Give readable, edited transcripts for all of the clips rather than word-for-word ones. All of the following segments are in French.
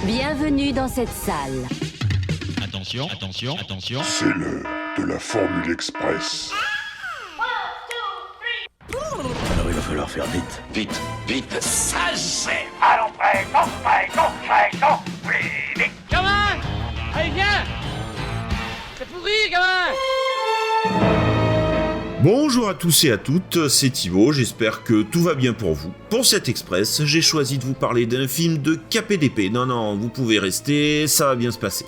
Bienvenue dans cette salle. Attention, attention, attention. C'est l'heure de la Formule Express. Alors il va falloir faire vite. Vite, vite. Ça c'est. Allons, prêt, vite. Gamin! Allez, viens! C'est pourri, gamin! Bonjour à tous et à toutes, c'est Thibaut, j'espère que tout va bien pour vous. Pour cet express, j'ai choisi de vous parler d'un film de KPDP. Non, vous pouvez rester, ça va bien se passer.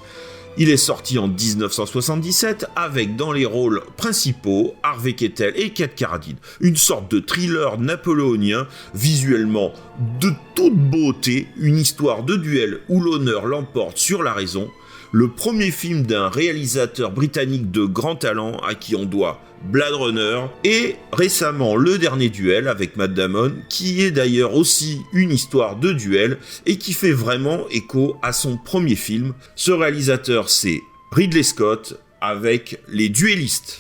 Il est sorti en 1977 avec dans les rôles principaux Harvey Keitel et Kate Carradine. Une sorte de thriller napoléonien, visuellement de toute beauté, une histoire de duel où l'honneur l'emporte sur la raison. Le premier film d'un réalisateur britannique de grand talent à qui on doit Blade Runner et récemment Le Dernier Duel avec Matt Damon, qui est d'ailleurs aussi une histoire de duel et qui fait vraiment écho à son premier film. Ce réalisateur, c'est Ridley Scott avec Les Duellistes.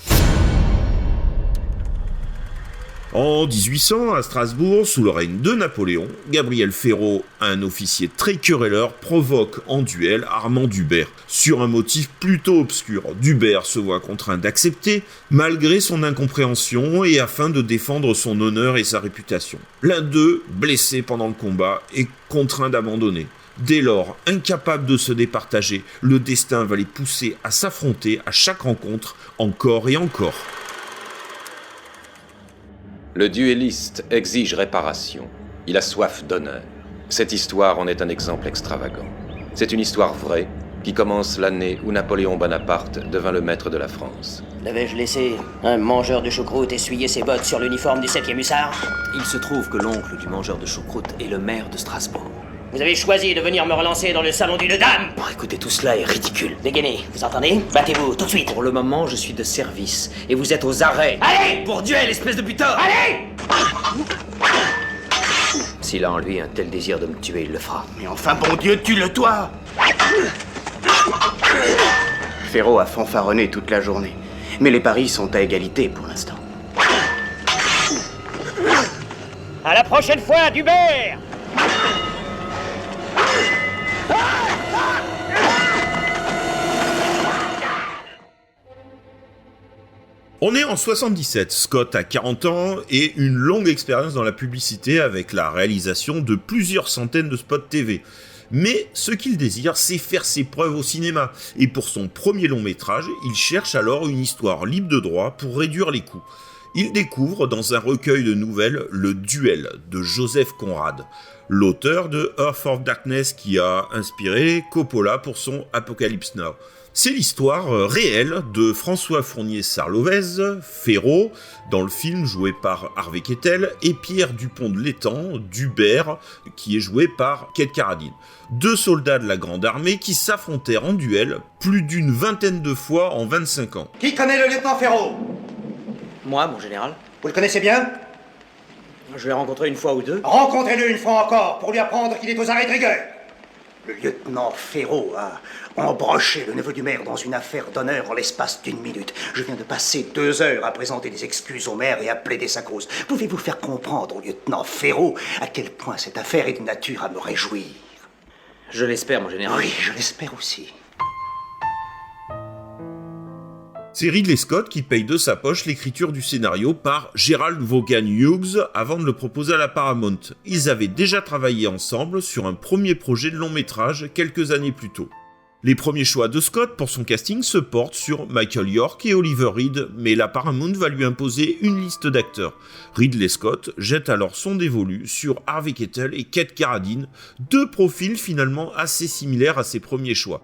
En 1800, à Strasbourg, sous le règne de Napoléon, Gabriel Ferraud, un officier très querelleur, provoque en duel Armand Dubert. Sur un motif plutôt obscur, Dubert se voit contraint d'accepter, malgré son incompréhension et afin de défendre son honneur et sa réputation. L'un d'eux, blessé pendant le combat, est contraint d'abandonner. Dès lors, incapable de se départager, le destin va les pousser à s'affronter à chaque rencontre, encore et encore. Le duelliste exige réparation. Il a soif d'honneur. Cette histoire en est un exemple extravagant. C'est une histoire vraie qui commence l'année où Napoléon Bonaparte devint le maître de la France. L'avais-je laissé un mangeur de choucroute essuyer ses bottes sur l'uniforme du 7e hussard? Il se trouve que l'oncle du mangeur de choucroute est le maire de Strasbourg. Vous avez choisi de venir me relancer dans le salon d'une dame. Oh, écoutez, tout cela est ridicule. Dégainez, vous entendez? Battez-vous, tout de suite. Pour le moment, je suis de service, et vous êtes aux arrêts. Allez! Pour duel, espèce de butor! Allez! S'il a en lui un tel désir de me tuer, il le fera. Mais enfin, bon Dieu, tue-le-toi! Ferraud a fanfaronné toute la journée, mais les paris sont à égalité pour l'instant. À la prochaine fois, Dubert! On est en 77, Scott a 40 ans et une longue expérience dans la publicité avec la réalisation de plusieurs centaines de spots TV. Mais ce qu'il désire, c'est faire ses preuves au cinéma. Et pour son premier long métrage, il cherche alors une histoire libre de droit pour réduire les coûts. Il découvre dans un recueil de nouvelles Le Duel de Joseph Conrad, l'auteur de Earth of Darkness qui a inspiré Coppola pour son Apocalypse Now. C'est l'histoire réelle de François Fournier-Sarlovez, Ferraud, dans le film joué par Harvey Keitel, et Pierre Dupont de l'Étang, Dubert, qui est joué par Kate Carradine. Deux soldats de la Grande Armée qui s'affrontèrent en duel plus d'une vingtaine de fois en 25 ans. Qui connaît le lieutenant Ferraud? Moi, mon général, Vous le connaissez bien? je l'ai rencontré une fois ou deux. Rencontrez-le une fois encore pour lui apprendre qu'il est aux arrêts de rigueur. Le lieutenant Ferraud a embroché le neveu du maire dans une affaire d'honneur en l'espace d'une minute. Je viens de passer 2 heures à présenter des excuses au maire et à plaider sa cause. Pouvez-vous faire comprendre au lieutenant Ferraud à quel point cette affaire est de nature à me réjouir? Je l'espère, mon général. Oui, je l'espère aussi. C'est Ridley Scott qui paye de sa poche l'écriture du scénario par Gerald Vaughan Hughes avant de le proposer à la Paramount. Ils avaient déjà travaillé ensemble sur un premier projet de long métrage quelques années plus tôt. Les premiers choix de Scott pour son casting se portent sur Michael York et Oliver Reed, mais la Paramount va lui imposer une liste d'acteurs. Ridley Scott jette alors son dévolu sur Harvey Keitel et Kate Carradine, deux profils finalement assez similaires à ses premiers choix.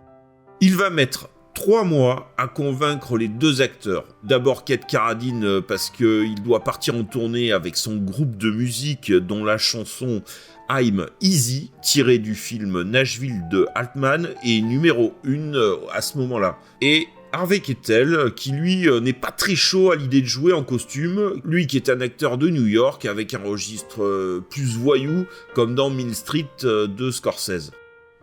Il va mettre 3 mois à convaincre les deux acteurs. D'abord Kate Carradine parce qu'il doit partir en tournée avec son groupe de musique dont la chanson I'm Easy, tirée du film Nashville de Altman, est numéro 1 à ce moment-là. Et Harvey Keitel, qui lui n'est pas très chaud à l'idée de jouer en costume, lui qui est un acteur de New York avec un registre plus voyou, comme dans Mean Street de Scorsese.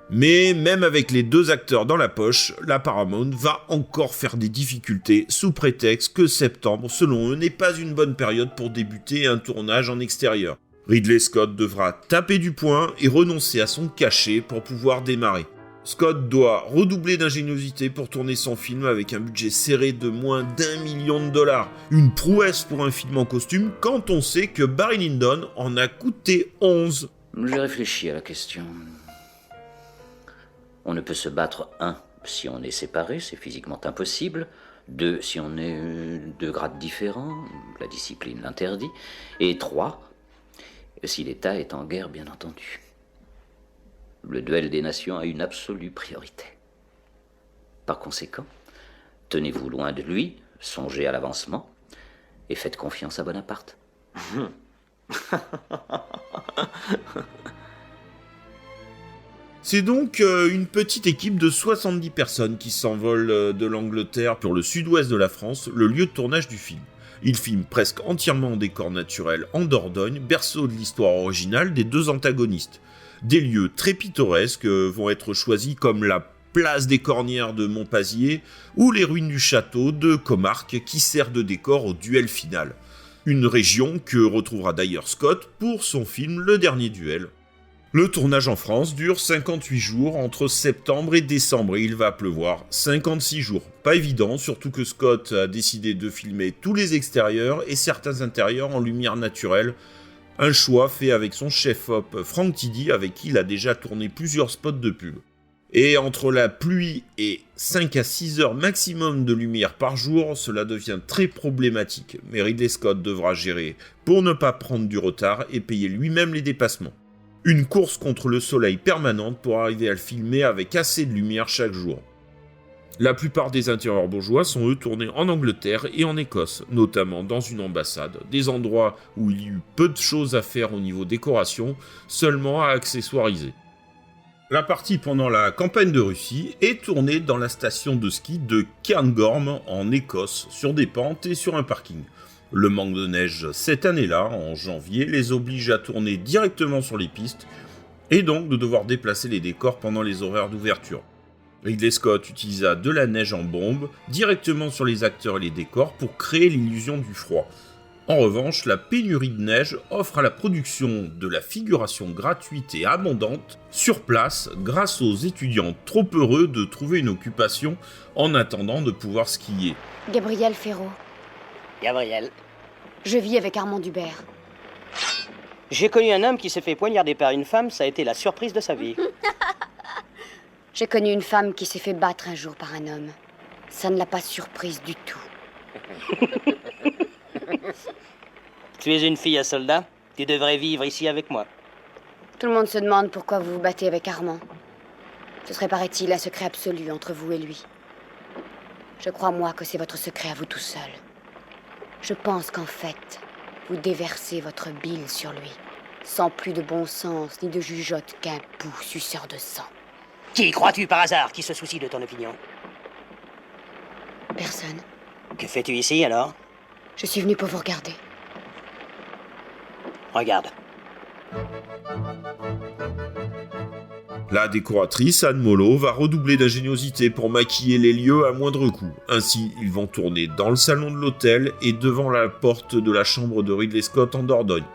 Mais même avec les deux acteurs dans la poche, la Paramount va encore faire des difficultés sous prétexte que septembre, selon eux, n'est pas une bonne période pour débuter un tournage en extérieur. Ridley Scott devra taper du poing et renoncer à son cachet pour pouvoir démarrer. Scott doit redoubler d'ingéniosité pour tourner son film avec un budget serré de moins d'1 million de dollars. Une prouesse pour un film en costume quand on sait que Barry Lyndon en a coûté 11. J'ai réfléchi à la question. On ne peut se battre, 1, si on est séparé, c'est physiquement impossible. 2, si on est de grades différents, la discipline l'interdit. Et 3, si l'État est en guerre, bien entendu. Le duel des nations a une absolue priorité. Par conséquent, tenez-vous loin de lui, songez à l'avancement, et faites confiance à Bonaparte. C'est donc une petite équipe de 70 personnes qui s'envolent de l'Angleterre pour le sud-ouest de la France, le lieu de tournage du film. Ils filment presque entièrement en décor naturel en Dordogne, berceau de l'histoire originale des deux antagonistes. Des lieux très pittoresques vont être choisis comme la place des Cornières de Montpazier ou les ruines du château de Comarque qui sert de décor au duel final. Une région que retrouvera d'ailleurs Scott pour son film Le Dernier Duel. Le tournage en France dure 58 jours entre septembre et décembre et il va pleuvoir 56 jours. Pas évident, surtout que Scott a décidé de filmer tous les extérieurs et certains intérieurs en lumière naturelle. Un choix fait avec son chef-op Frank Tidy avec qui il a déjà tourné plusieurs spots de pub. Et entre la pluie et 5 à 6 heures maximum de lumière par jour, cela devient très problématique. Mais Ridley Scott devra gérer pour ne pas prendre du retard et payer lui-même les dépassements. Une course contre le soleil permanente pour arriver à le filmer avec assez de lumière chaque jour. La plupart des intérieurs bourgeois sont eux tournés en Angleterre et en Écosse, notamment dans une ambassade, des endroits où il y eut peu de choses à faire au niveau décoration, seulement à accessoiriser. La partie pendant la campagne de Russie est tournée dans la station de ski de Cairngorm en Écosse, sur des pentes et sur un parking. Le manque de neige cette année-là, en janvier, les oblige à tourner directement sur les pistes et donc de devoir déplacer les décors pendant les horaires d'ouverture. Ridley Scott utilisa de la neige en bombe directement sur les acteurs et les décors pour créer l'illusion du froid. En revanche, la pénurie de neige offre à la production de la figuration gratuite et abondante sur place grâce aux étudiants trop heureux de trouver une occupation en attendant de pouvoir skier. Gabriel Ferraud. Gabriel. Je vis avec Armand Dubert. J'ai connu un homme qui s'est fait poignarder par une femme, ça a été la surprise de sa vie. J'ai connu une femme qui s'est fait battre un jour par un homme. Ça ne l'a pas surprise du tout. Tu es une fille à soldat, tu devrais vivre ici avec moi. Tout le monde se demande pourquoi vous vous battez avec Armand. Ce serait, paraît-il, un secret absolu entre vous et lui. Je crois, moi, que c'est votre secret à vous tout seul. Je pense qu'en fait, vous déversez votre bile sur lui, sans plus de bon sens ni de jugeote qu'un pou suceur de sang. Qui crois-tu par hasard qui se soucie de ton opinion? Personne. Que fais-tu ici alors? Je suis venue pour vous regarder. Regarde. La décoratrice Anne Mollo va redoubler d'ingéniosité pour maquiller les lieux à moindre coût. Ainsi, ils vont tourner dans le salon de l'hôtel et devant la porte de la chambre de Ridley Scott en Dordogne.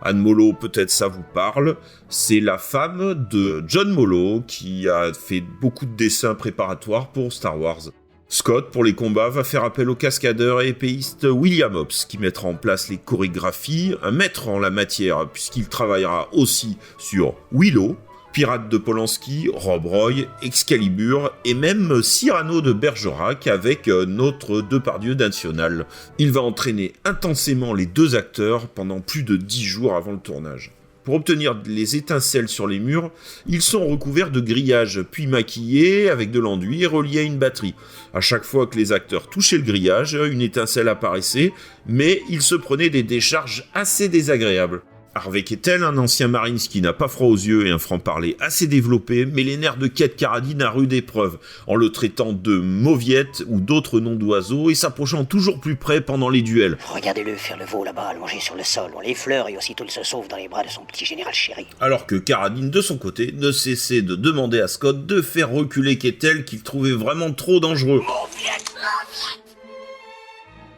Anne Mollo, peut-être ça vous parle, c'est la femme de John Mollo qui a fait beaucoup de dessins préparatoires pour Star Wars. Scott, pour les combats, va faire appel au cascadeur et épéiste William Hobbs, qui mettra en place les chorégraphies, un maître en la matière, puisqu'il travaillera aussi sur Willow, Pirates de Polanski, Rob Roy, Excalibur et même Cyrano de Bergerac avec notre Depardieu national. Il va entraîner intensément les deux acteurs pendant plus de 10 jours avant le tournage. Pour obtenir les étincelles sur les murs, ils sont recouverts de grillages, puis maquillés avec de l'enduit et reliés à une batterie. À chaque fois que les acteurs touchaient le grillage, une étincelle apparaissait, mais ils se prenaient des décharges assez désagréables. Harvey Keitel, un ancien Marines qui n'a pas froid aux yeux et un franc-parler assez développé, met les nerfs de Kate Carradine à rude épreuve, en le traitant de mauviette ou d'autres noms d'oiseaux et s'approchant toujours plus près pendant les duels. Regardez-le faire le veau là-bas, allongé sur le sol, on l'effleure et aussitôt il se sauve dans les bras de son petit général chéri. Alors que Carradine, de son côté, ne cessait de demander à Scott de faire reculer Keitel qu'il trouvait vraiment trop dangereux.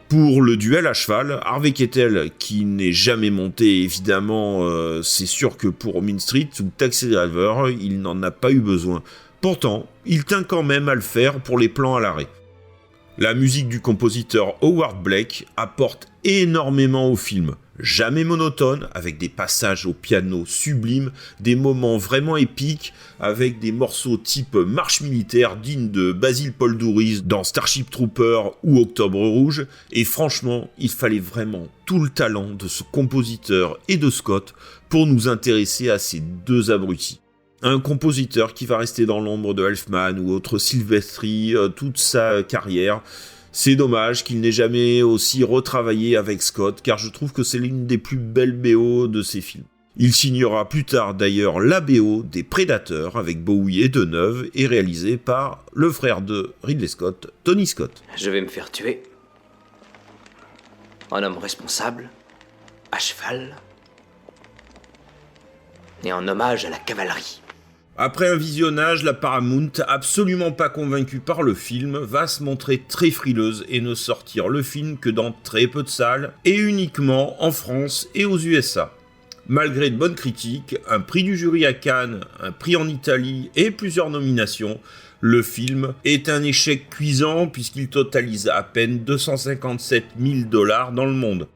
Pour le duel à cheval, Harvey Keitel, qui n'est jamais monté, évidemment, c'est sûr que pour Mean Street ou Taxi Driver, il n'en a pas eu besoin. Pourtant, il tient quand même à le faire pour les plans à l'arrêt. La musique du compositeur Howard Blake apporte énormément au film, jamais monotone, avec des passages au piano sublimes, des moments vraiment épiques, avec des morceaux type marche militaire dignes de Basil Paul Douris dans Starship Trooper ou Octobre Rouge, et franchement, il fallait vraiment tout le talent de ce compositeur et de Scott pour nous intéresser à ces deux abrutis. Un compositeur qui va rester dans l'ombre de Elfman ou autre Silvestri toute sa carrière. C'est dommage qu'il n'ait jamais aussi retravaillé avec Scott, car je trouve que c'est l'une des plus belles BO de ses films. Il signera plus tard d'ailleurs la BO des Prédateurs avec Bowie et Deneuve et réalisé par le frère de Ridley Scott, Tony Scott. Je vais me faire tuer. Un homme responsable, à cheval, et en hommage à la cavalerie. Après un visionnage, la Paramount, absolument pas convaincue par le film, va se montrer très frileuse et ne sortir le film que dans très peu de salles et uniquement en France et aux USA. Malgré de bonnes critiques, un prix du jury à Cannes, un prix en Italie et plusieurs nominations, le film est un échec cuisant puisqu'il totalise à peine 257 000 $ dans le monde.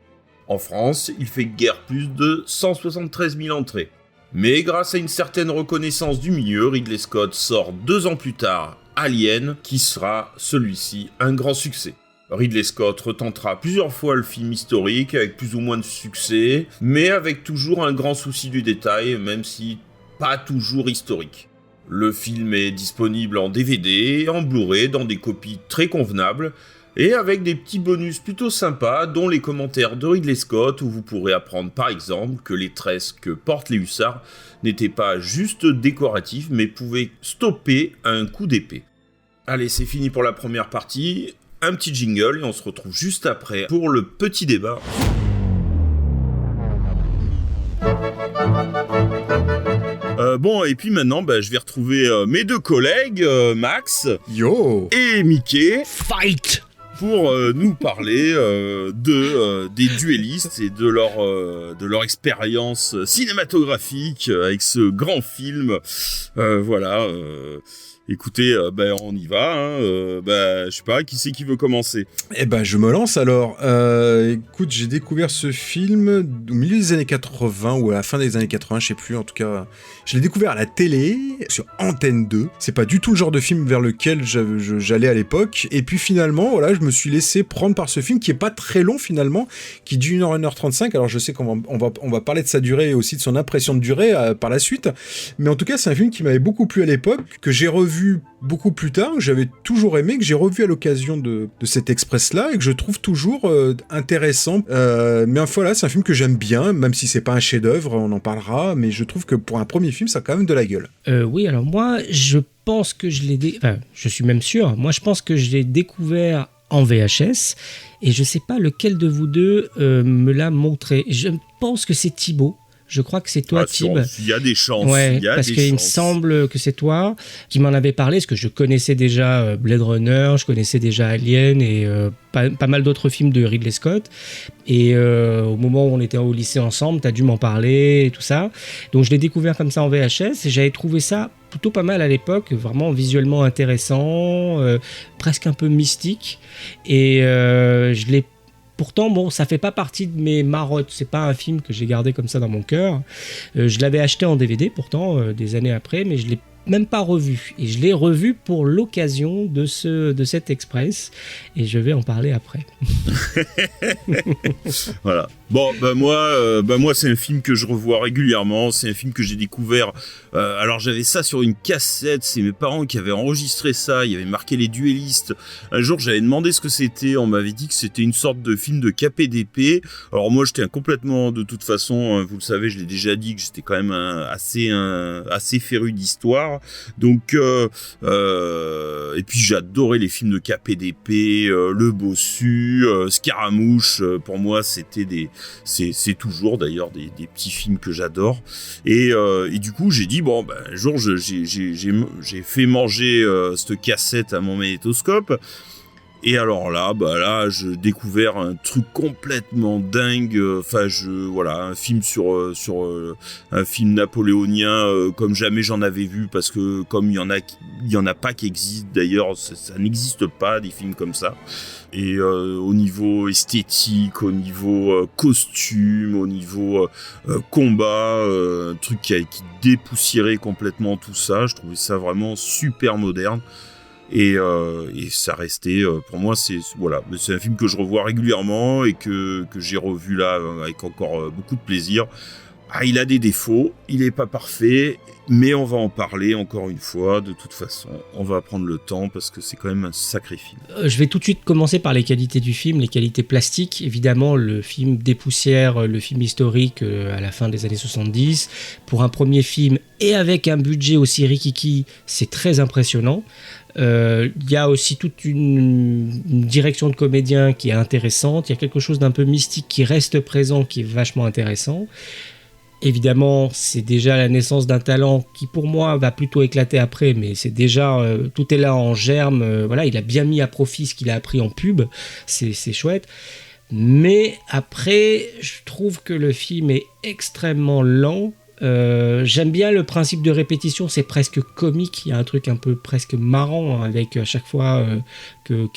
En France, il fait guère plus de 173 000 entrées. Mais grâce à une certaine reconnaissance du milieu, Ridley Scott sort 2 ans plus tard Alien, qui sera, celui-ci, un grand succès. Ridley Scott retentera plusieurs fois le film historique avec plus ou moins de succès, mais avec toujours un grand souci du détail, même si pas toujours historique. Le film est disponible en DVD et en Blu-ray dans des copies très convenables, et avec des petits bonus plutôt sympas, dont les commentaires de Ridley Scott, où vous pourrez apprendre par exemple que les tresses que portent les hussards n'étaient pas juste décoratifs, mais pouvaient stopper à un coup d'épée. Allez, c'est fini pour la première partie, un petit jingle, et on se retrouve juste après pour le petit débat. Bon, et puis maintenant, je vais retrouver mes deux collègues, Max Yo et Mickey. Fight pour nous parler des duellistes et de leur expérience cinématographique avec ce grand film. Voilà. Écoutez, on y va. Je sais pas, qui c'est qui veut commencer? Eh ben, je me lance alors. Écoute, j'ai découvert ce film au milieu des années 80 ou à la fin des années 80, je sais plus. En tout cas, je l'ai découvert à la télé sur Antenne 2. C'est pas du tout le genre de film vers lequel j'allais à l'époque. Et puis finalement, voilà, je me suis laissé prendre par ce film qui est pas très long finalement, qui dure 1h, 1h35. Alors je sais qu'on va parler de sa durée et aussi de son impression de durée par la suite. Mais en tout cas, c'est un film qui m'avait beaucoup plu à l'époque, que j'ai revu beaucoup plus tard, que j'avais toujours aimé, que j'ai revu à l'occasion de cet Express-là et que je trouve toujours intéressant. Mais voilà, c'est un film que j'aime bien, même si c'est pas un chef-d'œuvre, on en parlera, mais je trouve que pour un premier film, ça a quand même de la gueule. Oui, alors moi, je pense que je suis même sûr, moi je pense que je l'ai découvert en VHS et je sais pas lequel de vous deux me l'a montré. Je pense que c'est Thibaut. Je crois que c'est toi, Thib. Il y a des chances. Ouais, parce qu'il me semble que c'est toi qui m'en avais parlé, parce que je connaissais déjà Blade Runner, je connaissais déjà Alien et pas mal d'autres films de Ridley Scott. Et au moment où on était au lycée ensemble, t'as dû m'en parler et tout ça. Donc je l'ai découvert comme ça en VHS et j'avais trouvé ça plutôt pas mal à l'époque, vraiment visuellement intéressant, presque un peu mystique. Et je l'ai Pourtant, bon, ça fait pas partie de mes marottes. C'est pas un film que j'ai gardé comme ça dans mon cœur. Je l'avais acheté en DVD, pourtant, des années après, mais je l'ai même pas revu. Et je l'ai revu pour l'occasion de cet Express. Et je vais en parler après. Voilà. Bon, moi, c'est un film que je revois régulièrement. C'est un film que j'ai découvert. Alors, j'avais ça sur une cassette. C'est mes parents qui avaient enregistré ça. Il y avait marqué Les Duellistes. Un jour, j'avais demandé ce que c'était. On m'avait dit que c'était une sorte de film de KPDP. Alors, moi, j'étais complètement, de toute façon, vous le savez, je l'ai déjà dit, que j'étais quand même assez féru d'histoire. Donc, et puis j'adorais les films de KPDP, Le Bossu, Scaramouche. Pour moi, c'était c'est toujours d'ailleurs des petits films que j'adore. Et du coup, j'ai dit un jour, j'ai fait manger cette cassette à mon magnétoscope. Et alors là, j'ai découvert un truc complètement dingue. Un film un film napoléonien comme jamais j'en avais vu, parce que comme il y en a pas qui existent d'ailleurs, ça n'existe pas des films comme ça. Et au niveau esthétique, au niveau costume, au niveau combat, un truc qui dépoussiérait complètement tout ça. Je trouvais ça vraiment super moderne. Et ça restait, pour moi, c'est un film que je revois régulièrement et que j'ai revu là avec encore beaucoup de plaisir. Il a des défauts, il n'est pas parfait, mais on va en parler encore une fois. De toute façon, on va prendre le temps parce que c'est quand même un sacré film. Je vais tout de suite commencer par les qualités du film, les qualités plastiques. Évidemment, le film dépoussière le film historique à la fin des années 70. Pour un premier film et avec un budget aussi rikiki, c'est très impressionnant. Il y a aussi toute une direction de comédien qui est intéressante. Il y a quelque chose d'un peu mystique qui reste présent, qui est vachement intéressant. Évidemment, c'est déjà la naissance d'un talent qui, pour moi, va plutôt éclater après, mais c'est déjà, tout est là en germe. Il a bien mis à profit ce qu'il a appris en pub, c'est chouette. Mais après, je trouve que le film est extrêmement lent. J'aime bien le principe de répétition, c'est presque comique, il y a un truc un peu presque marrant avec à chaque fois que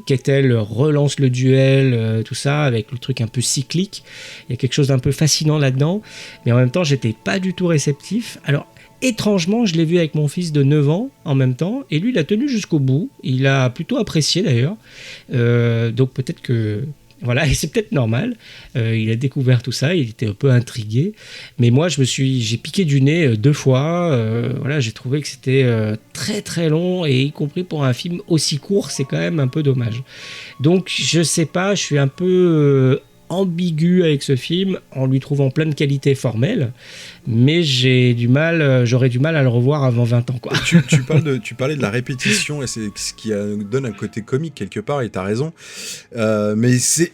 Kettel relance le duel, tout ça, avec le truc un peu cyclique. Il y a quelque chose d'un peu fascinant là-dedans, mais en même temps j'étais pas du tout réceptif. Alors étrangement, je l'ai vu avec mon fils de 9 ans en même temps, et lui il a tenu jusqu'au bout, il a plutôt apprécié d'ailleurs, donc peut-être que... Voilà, et c'est peut-être normal. Il a découvert tout ça, il était un peu intrigué. Mais moi, j'ai piqué du nez 2 fois. J'ai trouvé que c'était très très long, et y compris pour un film aussi court, c'est quand même un peu dommage. Donc, je sais pas, je suis un peu ambigu avec ce film, en lui trouvant plein de qualités formelles, mais j'aurais du mal à le revoir avant 20 ans, quoi. Tu parlais de la répétition, et c'est ce qui donne un côté comique quelque part, et t'as raison. Mais c'est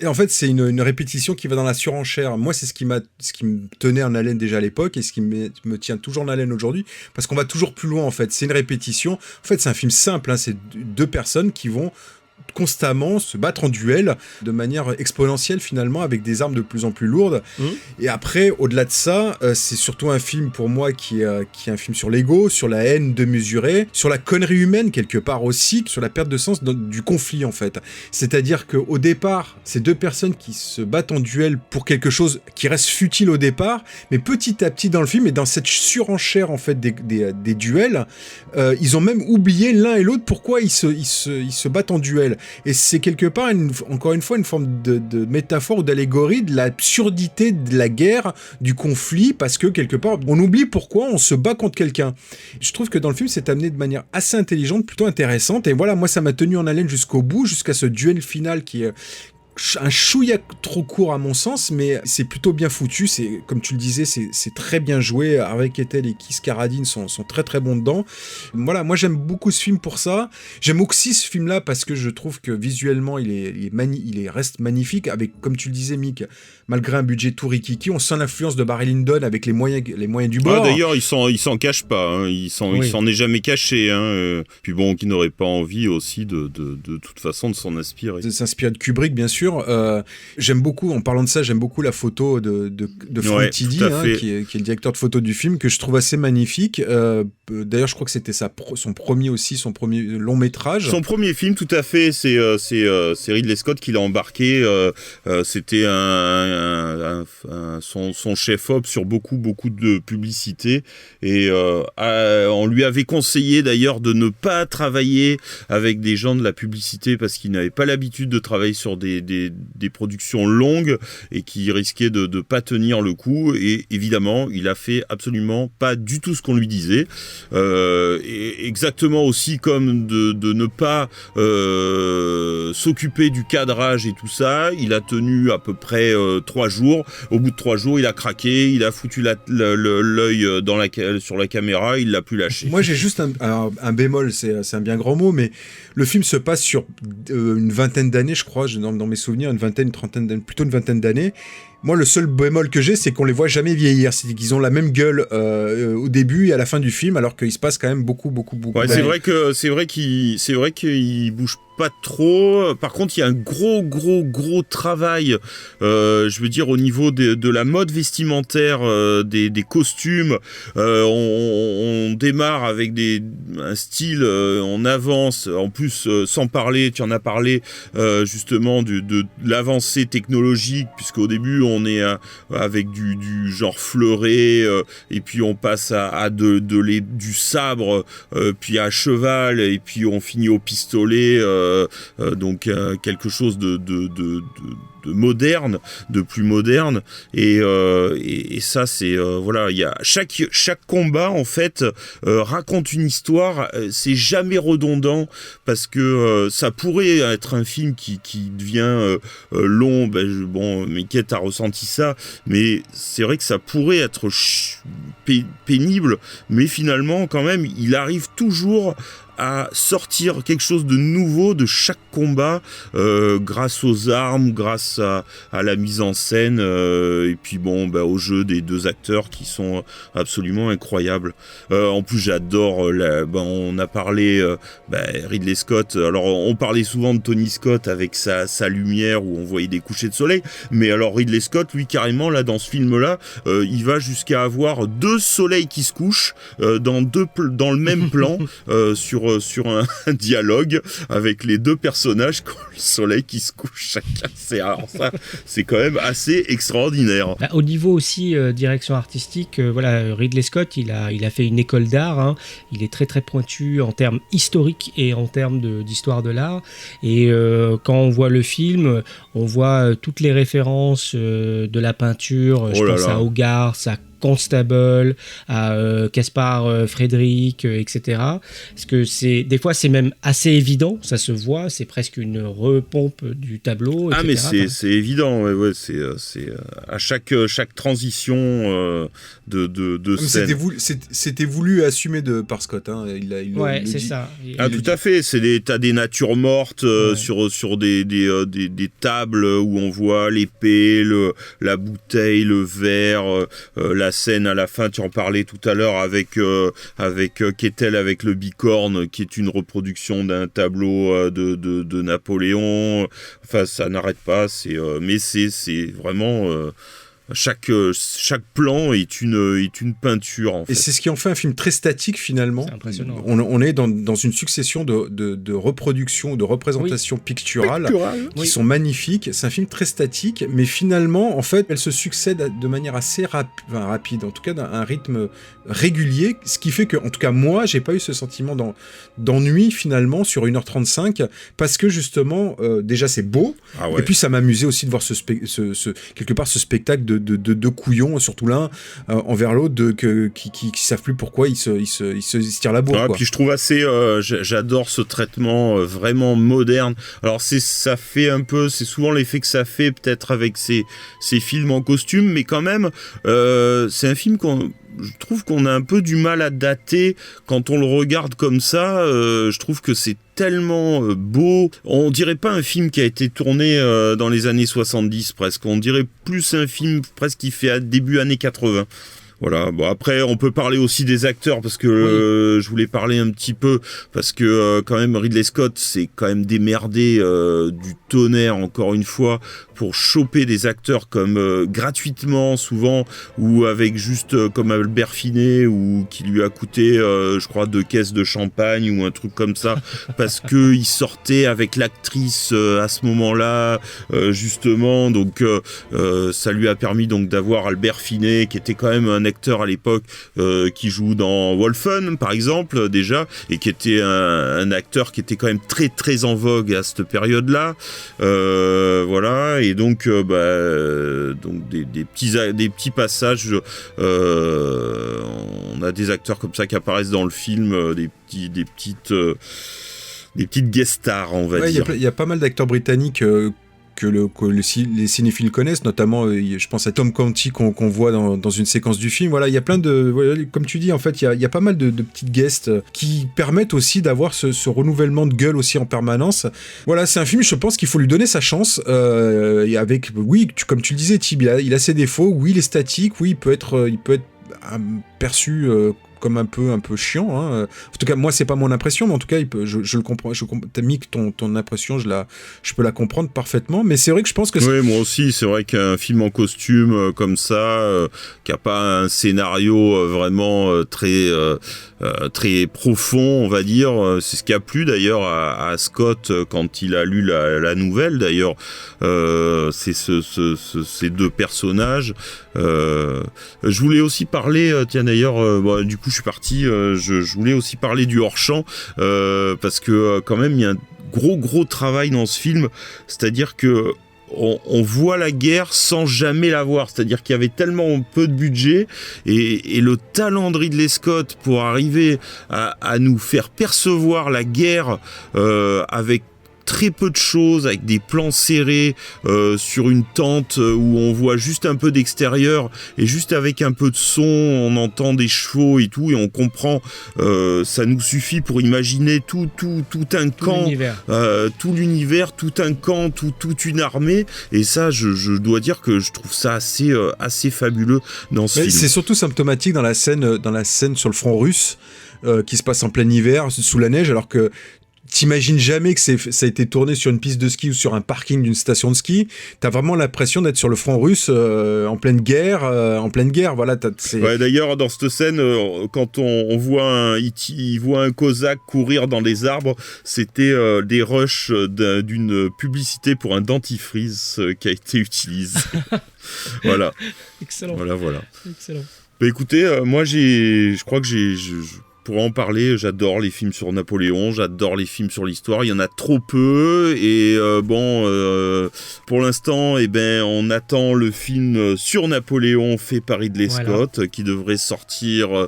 une répétition qui va dans la surenchère. Moi, c'est ce qui me tenait en haleine déjà à l'époque, et ce qui me tient toujours en haleine aujourd'hui, parce qu'on va toujours plus loin, en fait. C'est une répétition. En fait, c'est un film simple, hein. C'est 2 personnes qui vont constamment se battre en duel de manière exponentielle finalement, avec des armes de plus en plus lourdes. Et après, au-delà de ça, c'est surtout un film pour moi qui est un film sur l'ego, sur la haine démesurée, sur la connerie humaine quelque part aussi, sur la perte de sens du conflit en fait. C'est-à-dire qu'au départ, ces 2 personnes qui se battent en duel pour quelque chose qui reste futile au départ, mais petit à petit dans le film et dans cette surenchère en fait des duels, ils ont même oublié l'un et l'autre pourquoi ils se battent en duel. Et c'est quelque part, encore une fois, une forme de métaphore ou d'allégorie de l'absurdité de la guerre, du conflit, parce que quelque part, on oublie pourquoi on se bat contre quelqu'un. Je trouve que dans le film, c'est amené de manière assez intelligente, plutôt intéressante. Et voilà, moi, ça m'a tenu en haleine jusqu'au bout, jusqu'à ce duel final qui est un chouïa trop court à mon sens, mais c'est plutôt bien foutu. C'est, comme tu le disais, c'est très bien joué. Harvey Keitel et Keith Carradine sont très très bons dedans. Voilà, moi j'aime beaucoup ce film pour ça. J'aime aussi ce film-là parce que je trouve que visuellement il reste magnifique, avec, comme tu le disais Mick, malgré un budget tout rikiki, on sent l'influence de Barry Lyndon avec les moyens du bord. D'ailleurs, il s'en cache pas, hein. Il s'en est jamais caché, hein. Puis bon, qui n'aurait pas envie aussi de toute façon de s'en inspirer. De s'inspirer de Kubrick, bien sûr. J'aime beaucoup, en parlant de ça, j'aime beaucoup la photo de Frank Tidy, qui est le directeur de photo du film, que je trouve assez magnifique. D'ailleurs, je crois que c'était son premier long métrage. Son premier film, tout à fait, c'est Ridley Scott qui l'a embarqué. C'était son chef-op sur beaucoup de publicités, et on lui avait conseillé d'ailleurs de ne pas travailler avec des gens de la publicité parce qu'il n'avait pas l'habitude de travailler sur des productions longues et qui risquaient de pas tenir le coup, et évidemment il a fait absolument pas du tout ce qu'on lui disait, et exactement aussi comme de ne pas s'occuper du cadrage et tout ça. Il a tenu à peu près 3 jours. Au bout de 3 jours, il a craqué, il a foutu l'œil sur la caméra, il l'a plus lâché. Moi, j'ai juste un bémol, c'est un bien grand mot, mais le film se passe sur une vingtaine d'années, je crois, dans mes souvenirs, une trentaine d'années, plutôt une vingtaine d'années. Moi, le seul bémol que j'ai, c'est qu'on les voit jamais vieillir. C'est qu'ils ont la même gueule au début et à la fin du film, alors qu'il se passe quand même beaucoup. Ouais, c'est vrai qu'ils bougent pas trop. Par contre, il y a un gros travail, je veux dire, au niveau de la mode vestimentaire, des costumes. On démarre avec un style, on avance. En plus, sans parler, tu en as parlé, justement, de l'avancée technologique, puisqu'au début, on est avec du genre fleuré, et puis on passe à du sabre, puis à cheval, et puis on finit au pistolet, donc quelque chose de moderne, de plus moderne, et ça c'est voilà, il y a chaque combat en fait raconte une histoire, c'est jamais redondant, parce que ça pourrait être un film qui devient long, bon, Mickey a ressenti ça, mais c'est vrai que ça pourrait être pénible, mais finalement quand même il arrive toujours à sortir quelque chose de nouveau de chaque combat, grâce aux armes, grâce à la mise en scène, et puis bon, au jeu des deux acteurs qui sont absolument incroyables. En plus, j'adore, on a parlé Ridley Scott. Alors, on parlait souvent de Tony Scott avec sa lumière où on voyait des couchers de soleil, mais alors Ridley Scott, lui, carrément, là, dans ce film-là, il va jusqu'à avoir 2 soleils qui se couchent dans le même plan, sur un dialogue avec les 2 personnages quand le soleil qui se couche chacun. Alors ça, c'est quand même assez extraordinaire. Au niveau aussi direction artistique, Ridley Scott, il a fait une école d'art, hein. Il est très pointu en termes historiques et en termes d'histoire de l'art. Et quand on voit le film, on voit toutes les références de la peinture. Je pense à Hogarth, à Constable, à Caspar Frédéric, etc. Parce que des fois c'est même assez évident, ça se voit, c'est presque une repompe du tableau, etc. Ah mais c'est évident, ouais, c'est à chaque transition de scène. C'était voulu assumer par Scott, hein. Ouais, c'est ça. Tout à fait, t'as des natures mortes sur des tables où on voit l'épée, la bouteille, le verre, la scène à la fin, tu en parlais tout à l'heure avec Kettel avec le bicorne, qui est une reproduction d'un tableau de Napoléon. Enfin, ça n'arrête pas, mais c'est vraiment chaque plan est une peinture en fait. Et c'est ce qui en fait un film très statique finalement. C'est impressionnant. On est dans une succession de reproductions, de représentations picturales qui sont magnifiques. C'est un film très statique, mais finalement en fait elles se succèdent de manière assez rapide, en tout cas d'un rythme régulier, ce qui fait que, en tout cas moi, j'ai pas eu ce sentiment d'ennui finalement sur 1h35, parce que justement déjà c'est beau, et puis ça m'amusait aussi de voir quelque part ce spectacle de couillons, surtout l'un envers l'autre, qui savent plus pourquoi ils se tirent la bourre. Puis je trouve assez, j'adore ce traitement vraiment moderne. Alors ça fait un peu, c'est souvent l'effet que ça fait peut-être avec ces films en costume, mais quand même c'est un film je trouve qu'on a un peu du mal à dater quand on le regarde comme ça. Je trouve que c'est tellement beau. On dirait pas un film qui a été tourné dans les années 70 presque. On dirait plus un film presque qui fait début années 80. Voilà. Bon, après, on peut parler aussi des acteurs, parce que je voulais parler un petit peu, parce que quand même Ridley Scott s'est quand même démerdé du tonnerre, encore une fois, pour choper des acteurs comme gratuitement souvent, ou avec juste comme Albert Finney, ou qui lui a coûté je crois 2 caisses de champagne ou un truc comme ça, parce que il sortait avec l'actrice à ce moment-là, justement, donc ça lui a permis donc d'avoir Albert Finney, qui était quand même un acteur à l'époque qui joue dans Wolfen par exemple déjà, et qui était un acteur qui était quand même très en vogue à cette période-là, voilà. Et donc, donc des petits passages, on a des acteurs comme ça qui apparaissent dans le film, des petites guest stars, on va dire. Il y a pas mal d'acteurs britanniques les cinéphiles connaissent, notamment, je pense à Tom Canty qu'on voit dans une séquence du film. Voilà, il y a plein de... Voilà, comme tu dis, en fait, il y a pas mal de petites guests qui permettent aussi d'avoir ce renouvellement de gueule aussi en permanence. Voilà, c'est un film, je pense qu'il faut lui donner sa chance. Avec, oui, comme tu le disais, Tib, il a ses défauts. Oui, il est statique. Oui, il peut être perçu comme un peu chiant. Hein. En tout cas, moi, c'est pas mon impression, mais en tout cas, je le comprends. T'as mis que ton impression, je peux la comprendre parfaitement. Mais c'est vrai que je pense que... Oui, moi aussi, c'est vrai qu'un film en costume comme ça, qui a pas un scénario vraiment très profond, on va dire. C'est ce qui a plu d'ailleurs à Scott quand il a lu la nouvelle. D'ailleurs, c'est ces deux personnages. Je voulais aussi parler, tiens d'ailleurs, du coup je suis parti, je voulais aussi parler du hors-champ, parce que quand même il y a un gros travail dans ce film, c'est-à-dire que on voit la guerre sans jamais la voir, c'est-à-dire qu'il y avait tellement peu de budget et le talent de Ridley Scott pour arriver à nous faire percevoir la guerre avec très peu de choses, avec des plans serrés sur une tente où on voit juste un peu d'extérieur et juste avec un peu de son, on entend des chevaux et tout et on comprend, ça nous suffit pour imaginer tout un camp, tout l'univers, tout un camp, toute une armée, et ça je dois dire que je trouve ça assez fabuleux dans ce film. C'est surtout symptomatique dans la scène sur le front russe qui se passe en plein hiver sous la neige, alors que t'imagines jamais que ça a été tourné sur une piste de ski ou sur un parking d'une station de ski. T'as vraiment l'impression d'être sur le front russe en pleine guerre. Voilà. Ouais, d'ailleurs, dans cette scène, quand on voit il voit un cosaque courir dans les arbres, c'était des rushs d'une publicité pour un dentifrice qui a été utilisé. Voilà. Excellent. Voilà. Excellent. Bah, écoutez, moi je crois que pour en parler, j'adore les films sur Napoléon, j'adore les films sur l'histoire, il y en a trop peu, et pour l'instant, on attend le film sur Napoléon fait par Ridley Scott, qui devrait sortir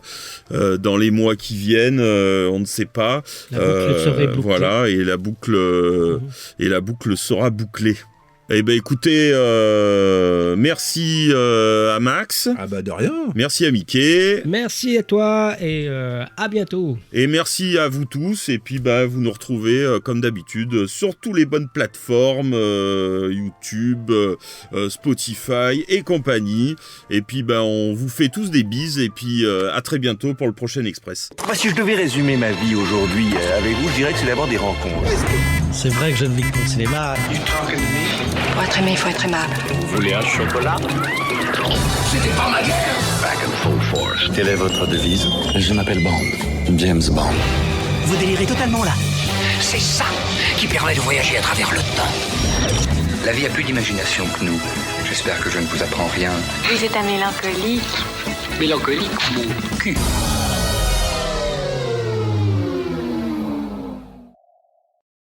dans les mois qui viennent, on ne sait pas. La boucle serait bouclée. Voilà, et la boucle sera bouclée. Eh ben écoutez, merci à Max. Ah bah de rien. Merci à Mickey. Merci à toi et à bientôt. Et merci à vous tous. Et puis vous nous retrouvez comme d'habitude sur toutes les bonnes plateformes, YouTube, Spotify et compagnie. Et puis on vous fait tous des bises. Et puis à très bientôt pour le prochain Express. Si je devais résumer ma vie aujourd'hui avec vous, je dirais que c'est d'abord des rencontres. C'est vrai que je ne vis que pour le cinéma. Pour être aimé, il faut être aimable. Vous voulez un chocolat? C'était pas ma guerre. Back and full force. Quelle est votre devise? Je m'appelle Bond. James Bond. Vous délirez totalement là. C'est ça qui permet de voyager à travers le temps. La vie a plus d'imagination que nous. J'espère que je ne vous apprends rien. Vous êtes un mélancolique. Mélancolique, mon cul.